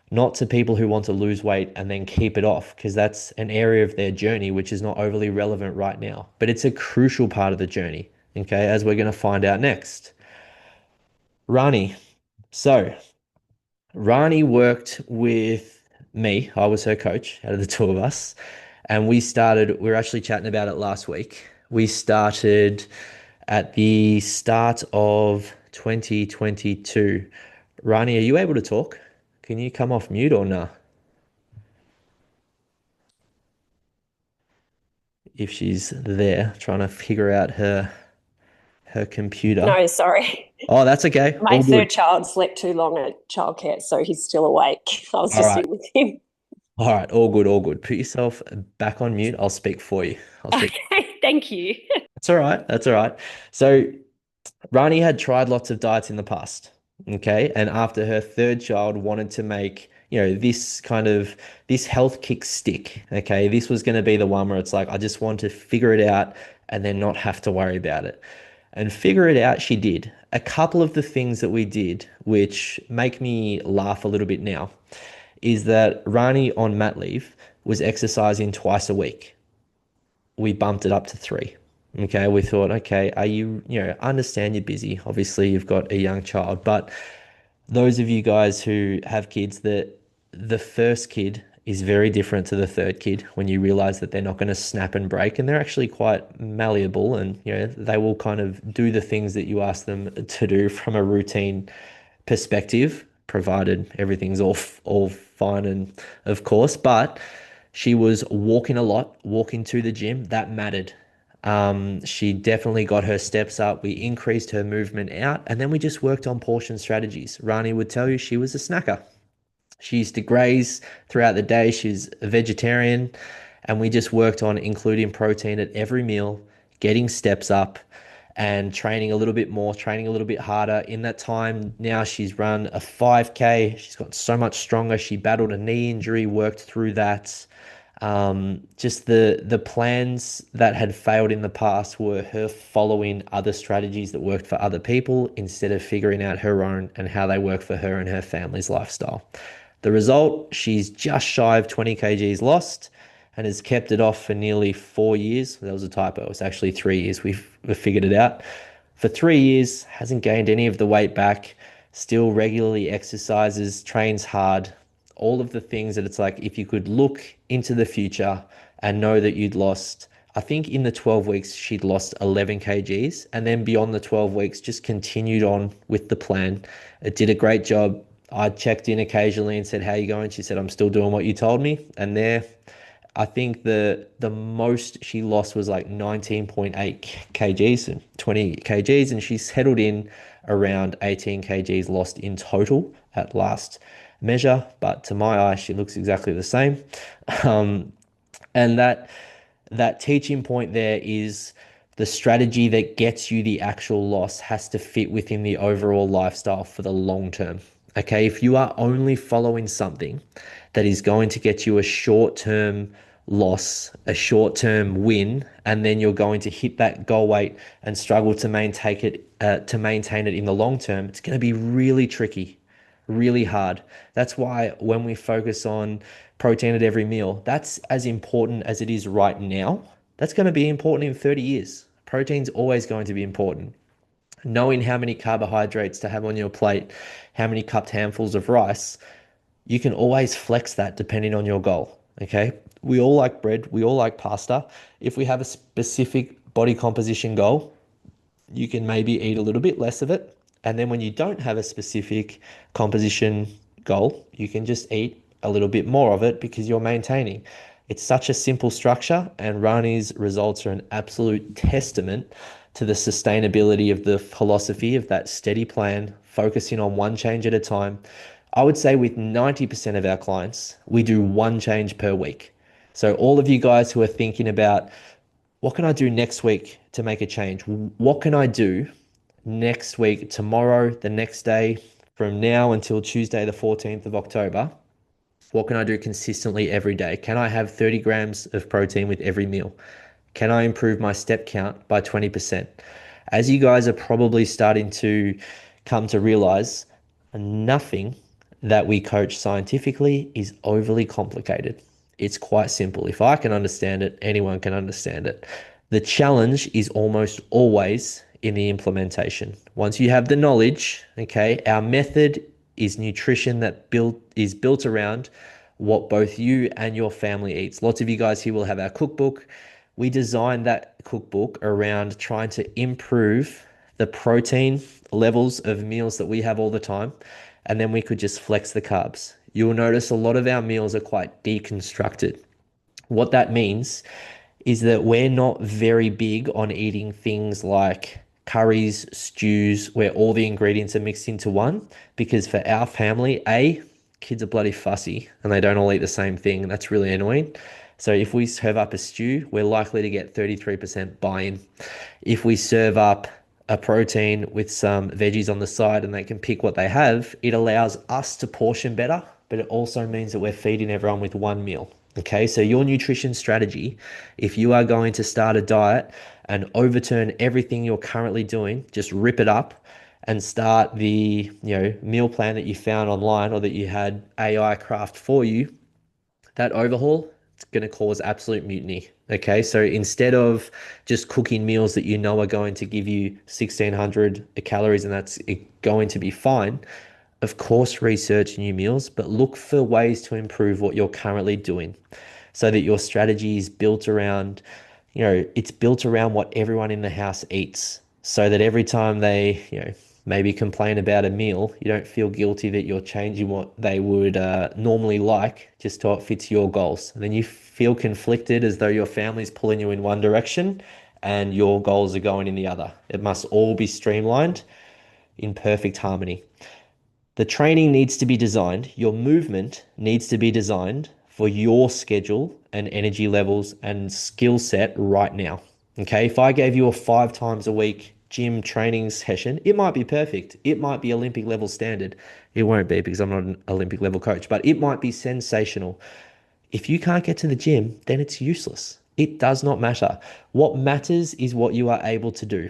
not to people who want to lose weight and then keep it off, because that's an area of their journey which is not overly relevant right now. But it's a crucial part of the journey, okay, as we're going to find out next. Rani. So, Rani worked with me. I was her coach out of the two of us. And we were actually chatting about it last week. We started at the start of 2022. Rani, are you able to talk? Can you come off mute or nah? If she's there, trying to figure out her computer. No, sorry. Oh, that's okay. My All third good. child slept too long at childcare, so he's still awake. I was All just right. here with him. All right. All good. All good. Put yourself back on mute. I'll speak for you. I'll speak. Okay, thank you. That's all right. That's all right. So Rani had tried lots of diets in the past. Okay. And after her third child wanted to make, this health kick stick. Okay. This was going to be the one where it's like, I just want to figure it out and then not have to worry about it. And figure it out, she did. A couple of the things that we did, which make me laugh a little bit now, is that Rani on mat leave was exercising twice a week. We bumped it up to three. Okay, we thought, okay, understand you're busy. Obviously, you've got a young child, but those of you guys who have kids, that the first kid is very different to the third kid when you realize that they're not going to snap and break and they're actually quite malleable and they will kind of do the things that you ask them to do from a routine perspective, provided everything's all fine and of course. But she was walking a lot, walking to the gym. That mattered. She definitely got her steps up. We increased her movement out, and then we just worked on portion strategies. Rani would tell you she was a snacker. She used to graze throughout the day. She's a vegetarian, and we just worked on including protein at every meal, getting steps up, and training a little bit more, training a little bit harder. In that time, now she's run a 5K. She's got so much stronger. She battled a knee injury, worked through that. Just the plans that had failed in the past were her following other strategies that worked for other people instead of figuring out her own and how they work for her and her family's lifestyle. The result, she's just shy of 20 kgs lost and has kept it off for nearly 4 years. That was a typo. It was actually 3 years. We've figured it out. For 3 years, hasn't gained any of the weight back, still regularly exercises, trains hard, all of the things that it's like if you could look into the future and know that you'd lost, I think in the 12 weeks she'd lost 11 kgs and then beyond the 12 weeks just continued on with the plan. It did a great job. I checked in occasionally and said, "How you going?" She said, "I'm still doing what you told me." And there, I think the most she lost was like 19.8 kgs and 20 kgs, and she settled in around 18 kgs lost in total at last measure. But to my eye, she looks exactly the same. Um, and that teaching point there is the strategy that gets you the actual loss has to fit within the overall lifestyle for the long term. Okay, if you are only following something that is going to get you a short term loss, a short-term win, and then you're going to hit that goal weight and struggle to maintain it in the long term, it's going to be really tricky, really hard. That's why when we focus on protein at every meal, that's as important as it is right now. That's going to be important in 30 years. Protein's always going to be important. Knowing how many carbohydrates to have on your plate, how many cupped handfuls of rice, you can always flex that depending on your goal. Okay. We all like bread, we all like pasta. If we have a specific body composition goal, you can maybe eat a little bit less of it. And then when you don't have a specific composition goal, you can just eat a little bit more of it because you're maintaining. It's such a simple structure, and Rani's results are an absolute testament to the sustainability of the philosophy of that steady plan, focusing on one change at a time. I would say with 90% of our clients, we do one change per week. So all of you guys who are thinking about what can I do next week to make a change? What can I do next week, tomorrow, the next day, from now until Tuesday, the 14th of October? What can I do consistently every day? Can I have 30 grams of protein with every meal? Can I improve my step count by 20%? As you guys are probably starting to come to realize, nothing that we coach scientifically is overly complicated. It's quite simple. If I can understand it, anyone can understand it. The challenge is almost always in the implementation. Once you have the knowledge, okay, our method is nutrition that is built around what both you and your family eats. Lots of you guys here will have our cookbook. We designed that cookbook around trying to improve the protein levels of meals that we have all the time, and then we could just flex the carbs. You will notice a lot of our meals are quite deconstructed. What that means is that we're not very big on eating things like curries, stews, where all the ingredients are mixed into one, because for our family, kids are bloody fussy and they don't all eat the same thing, and that's really annoying. So if we serve up a stew, we're likely to get 33% buy-in. If we serve up a protein with some veggies on the side and they can pick what they have, it allows us to portion better, but it also means that we're feeding everyone with one meal. Okay, so your nutrition strategy, if you are going to start a diet and overturn everything you're currently doing, just rip it up and start the meal plan that you found online or that you had AI craft for you, that overhaul, it's going to cause absolute mutiny. Okay, so instead of just cooking meals that you know are going to give you 1600 calories and that's going to be fine, of course, research new meals, but look for ways to improve what you're currently doing so that your strategy is built around, it's built around what everyone in the house eats so that every time they, maybe complain about a meal, you don't feel guilty that you're changing what they would normally like just so it fits your goals. And then you feel conflicted as though your family's pulling you in one direction and your goals are going in the other. It must all be streamlined in perfect harmony. The training needs to be designed, your movement needs to be designed for your schedule and energy levels and skill set right now. Okay, if I gave you a 5 times a week gym training session, it might be perfect. It might be Olympic level standard. It won't be because I'm not an Olympic level coach, but it might be sensational. If you can't get to the gym, then it's useless. It does not matter. What matters is what you are able to do.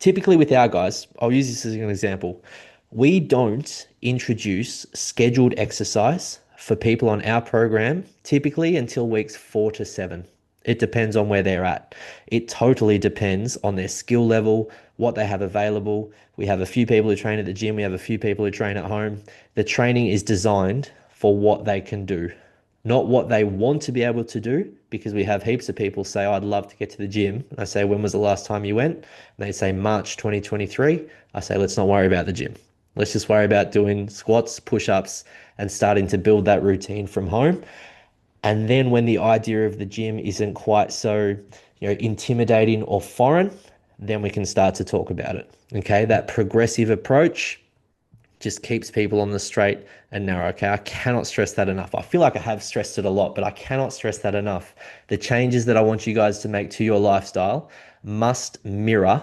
Typically with our guys, I'll use this as an example. We don't introduce scheduled exercise for people on our program typically until weeks 4 to 7. It depends on where they're at. It totally depends on their skill level, what they have available. We have a few people who train at the gym. We have a few people who train at home. The training is designed for what they can do, not what they want to be able to do, because we have heaps of people say, oh, I'd love to get to the gym. I say, when was the last time you went? And they say March 2023. I say, let's not worry about the gym. Let's just worry about doing squats, push-ups, and starting to build that routine from home. And then when the idea of the gym isn't quite so, intimidating or foreign, then we can start to talk about it. Okay, that progressive approach just keeps people on the straight and narrow. Okay, I cannot stress that enough. I feel like I have stressed it a lot, but I cannot stress that enough. The changes that I want you guys to make to your lifestyle must mirror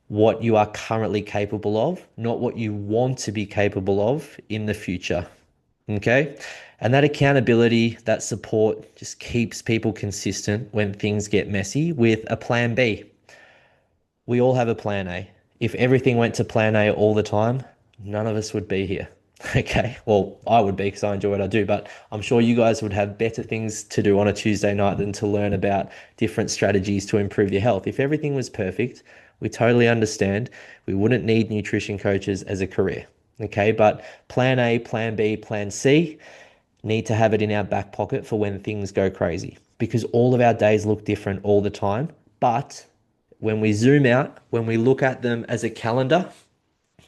what you are currently capable of, not what you want to be capable of in the future. Okay. And that accountability, that support just keeps people consistent when things get messy with a plan B. We all have a plan A. If everything went to plan A all the time, none of us would be here. Okay. Well, I would be because I enjoy what I do, but I'm sure you guys would have better things to do on a Tuesday night than to learn about different strategies to improve your health. If everything was perfect, we totally understand. We wouldn't need nutrition coaches as a career. Okay. But plan A, plan B, plan C need to have it in our back pocket for when things go crazy because all of our days look different all the time. But when we zoom out, when we look at them as a calendar,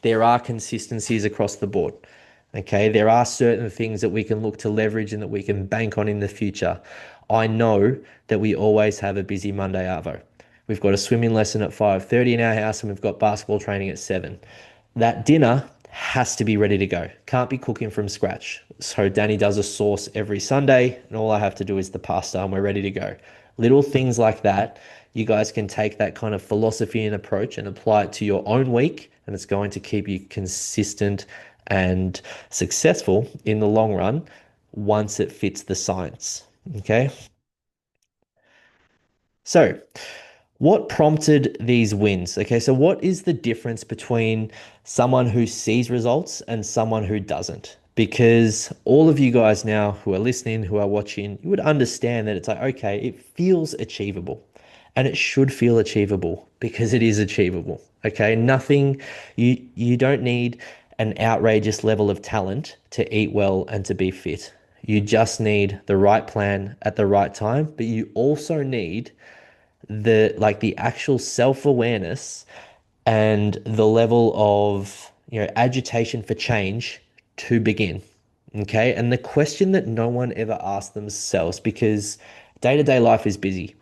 there are consistencies across the board. Okay, there are certain things that we can look to leverage and that we can bank on in the future. I know that we always have a busy Monday arvo. We've got a swimming lesson at 5:30 in our house and we've got basketball training at 7. That dinner has to be ready to go. Can't be cooking from scratch. So Danny does a sauce every Sunday and all I have to do is the pasta and we're ready to go. Little things like that, you guys can take that kind of philosophy and approach and apply it to your own week, and it's going to keep you consistent and successful in the long run once it fits the science. Okay. So, what prompted these wins? Okay, so what is the difference between someone who sees results and someone who doesn't? Because all of you guys now who are listening, who are watching, you would understand that it's like, okay, it feels achievable and it should feel achievable because it is achievable. Okay, nothing, you don't need an outrageous level of talent to eat well and to be fit. You just need the right plan at the right time, but you also need the actual self-awareness and the level of agitation for change to begin. Okay, and the question that no one ever asks themselves, because day-to-day life is busy,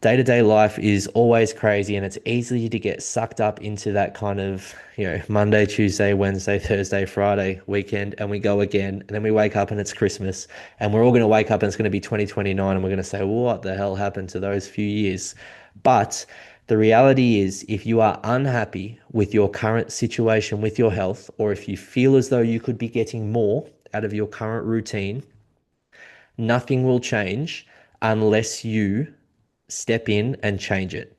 day-to-day life is always crazy, and it's easy to get sucked up into that kind of Monday, Tuesday, Wednesday, Thursday, Friday weekend, and we go again, and then we wake up and it's Christmas, and we're all going to wake up and it's going to be 2029, and we're going to say, what the hell happened to those few years? But the reality is, if you are unhappy with your current situation with your health, or if you feel as though you could be getting more out of your current routine, nothing will change unless you step in and change it.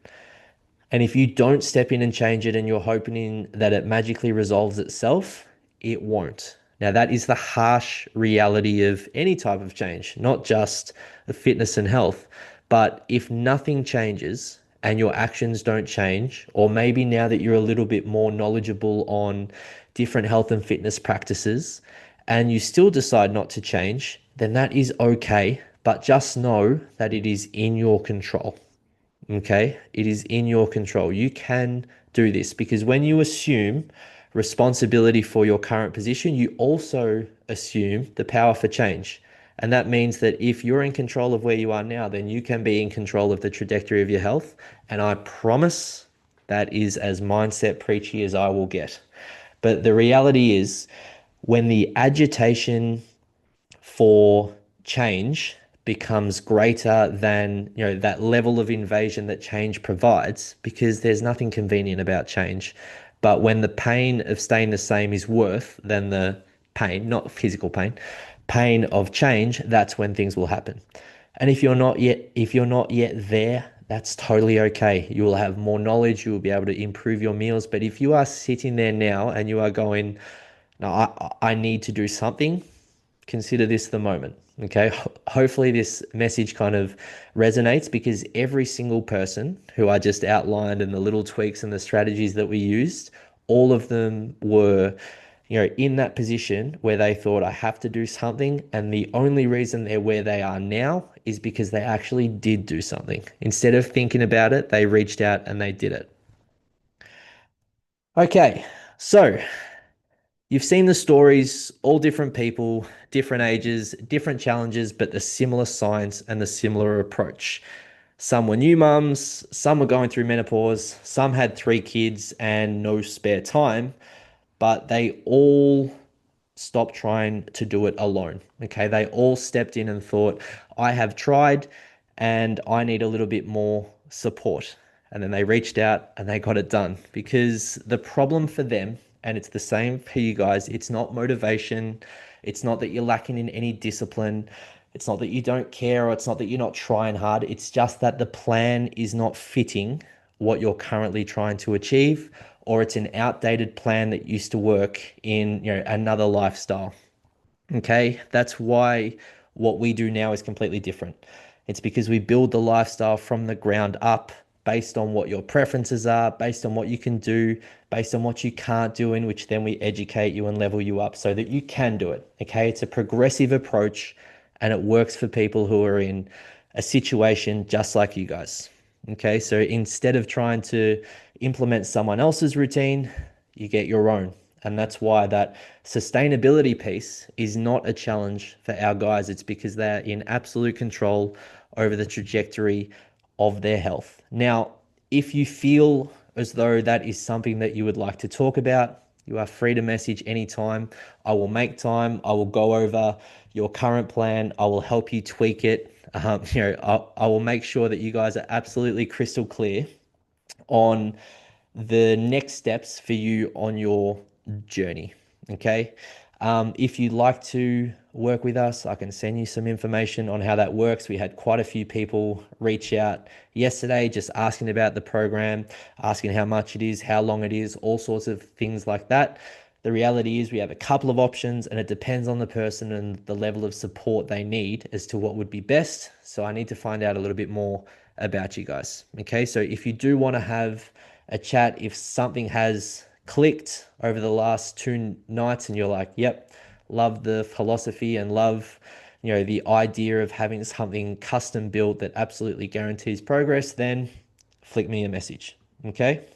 And if you don't step in and change it and you're hoping that it magically resolves itself, it won't. Now, that is the harsh reality of any type of change, not just of fitness and health. But if nothing changes and your actions don't change, or maybe now that you're a little bit more knowledgeable on different health and fitness practices, and you still decide not to change, then that is okay. But just know that it is in your control. Okay, it is in your control. You can do this because when you assume responsibility for your current position, you also assume the power for change. And that means that if you're in control of where you are now, then you can be in control of the trajectory of your health. And I promise that is as mindset preachy as I will get. But the reality is, when the agitation for change becomes greater than that level of invasion that change provides, because there's nothing convenient about change. But when the pain of staying the same is worth than the pain, not physical pain, pain of change, that's when things will happen. And if you're not yet there, that's totally okay. You will have more knowledge, you will be able to improve your meals. But if you are sitting there now and you are going, no, I need to do something, consider this the moment. Okay. Hopefully, this message kind of resonates because every single person who I just outlined and the little tweaks and the strategies that we used, all of them were, in that position where they thought, I have to do something. And the only reason they're where they are now is because they actually did do something. Instead of thinking about it, they reached out and they did it. Okay. So, you've seen the stories, all different people, different ages, different challenges, but the similar science and the similar approach. Some were new mums, some were going through menopause, some had 3 kids and no spare time, but they all stop trying to do it alone. Okay, they all stepped in and thought, I have tried and I need a little bit more support. And then they reached out and they got it done because the problem for them, and it's the same for you guys, it's not motivation, It's not that you're lacking in any discipline. It's not that you don't care, or it's not that you're not trying hard. It's just that the plan is not fitting what you're currently trying to achieve, or it's an outdated plan that used to work in, another lifestyle. Okay, that's why what we do now is completely different. It's because we build the lifestyle from the ground up based on what your preferences are, based on what you can do, based on what you can't do, in which then we educate you and level you up so that you can do it. Okay, it's a progressive approach and it works for people who are in a situation just like you guys. Okay, so instead of trying to implement someone else's routine, you get your own. And that's why that sustainability piece is not a challenge for our guys. It's because they're in absolute control over the trajectory of their health. Now, if you feel as though that is something that you would like to talk about, you are free to message anytime. I will make time. I will go over your current plan. I will help you tweak it. I will make sure that you guys are absolutely crystal clear on the next steps for you on your journey. Okay. If you'd like to work with us, I can send you some information on how that works. We had quite a few people reach out yesterday just asking about the program, asking how much it is, how long it is, all sorts of things like that. The reality is we have a couple of options and it depends on the person and the level of support they need as to what would be best. So I need to find out a little bit more about you guys. Okay, so if you do want to have a chat, if something has clicked over the last two nights and you're like, yep, love the philosophy and love, the idea of having something custom built that absolutely guarantees progress, then flick me a message. Okay.